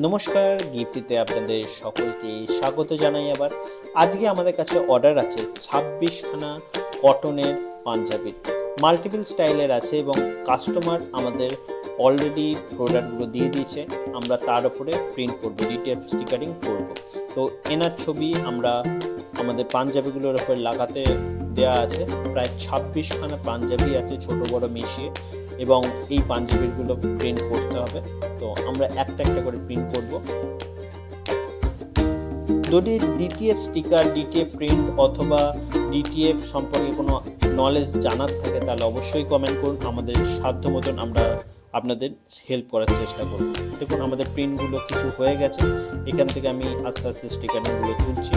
নমস্কার, গিফটিতে আপনাদের সকলকে স্বাগত জানাই। আবার আজকে আমাদের কাছে অর্ডার আছে 26খানা কটনের পাঞ্জাবির, মাল্টিপল স্টাইলের আছে এবং কাস্টমার আমাদের অলরেডি প্রোডাক্টগুলো দিয়ে দিয়েছে। আমরা তার উপরে প্রিন্ট করবো, ডিটিএফ স্টিকারিং করব। তো এনার ছবি আমরা আমাদের পাঞ্জাবিগুলোর উপর লাগাতে দেওয়া আছে। প্রায় 26খানা পাঞ্জাবি আছে ছোট বড় মিশিয়ে, এবং এই পাঞ্জাবিগুলো প্রিন্ট করতে হবে। তো আমরা একটা একটা করে প্রিন্ট করব। যদি ডিটিএফ স্টিকার, ডিটিএফ প্রিন্ট অথবা ডিটিএফ সম্পর্কে কোনো নলেজ জানার থাকে তাহলে অবশ্যই কমেন্ট করুন। আমাদের সাধ্য মতন আমরা আপনাদের হেল্প করার চেষ্টা করব। দেখুন আমাদের প্রিন্টগুলো কিছু হয়ে গেছে। এখান থেকে আমি আস্তে আস্তে স্টিকারগুলো তুলছি।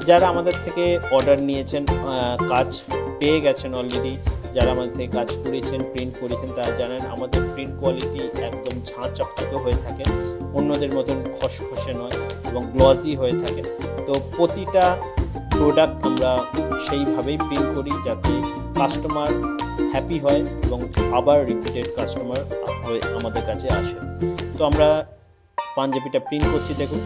যারা আমাদের থেকে অর্ডার নিয়েছেন, কাজ পেয়ে গেছেন অলরেডি, যারা আমাদের থেকে কাজ করেছেন, প্রিন্ট করেছেন, তারা জানেন আমাদের প্রিন্ট কোয়ালিটি একদম ঝাঁ চকচকে হয়ে থাকে, অন্যদের মতন খসখসে নয় এবং গ্লজি হয়ে থাকে। তো প্রতিটা প্রোডাক্ট আমরা সেইভাবেই প্রিন্ট করি যাতে কাস্টমার হ্যাপি হয় এবং আবার রিপিটেড কাস্টমার হয়ে আমাদের কাছে আসে। তো আমরা পাঞ্জাবিটা প্রিন্ট করছি। দেখুন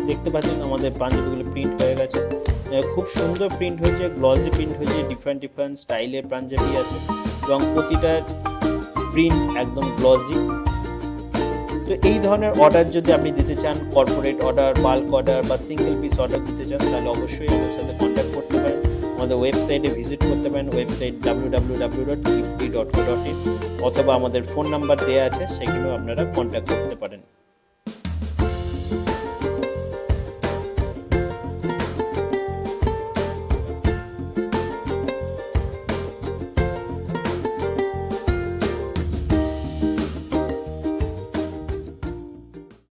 দেখতে পাচ্ছেন আমাদের পাঞ্জাবিগুলো প্রিন্ট হয়ে গেছে। খুব সুন্দর প্রিন্ট হয়েছে, গ্লজি প্রিন্ট হয়েছে, ডিফারেন্ট স্টাইলের পাঞ্জাবি আছে এবং প্রতিটা প্রিন্ট একদম গ্লজি। তো এই ধরনের অর্ডার যদি আপনি দিতে চান, কর্পোরেট অর্ডার, বাল্ক অর্ডার বা সিঙ্গেল পিস অর্ডার দিতে চান, তাহলে অবশ্যই আমার সাথে কন্ট্যাক্ট করতে পারেন। আমাদের ওয়েবসাইটে ভিজিট করতে পারেন, ওয়েবসাইট www.gifty.co.in, অথবা আমাদের ফোন নাম্বার দেওয়া আছে, সেখানেও আপনারা কন্ট্যাক্ট করতে পারেন।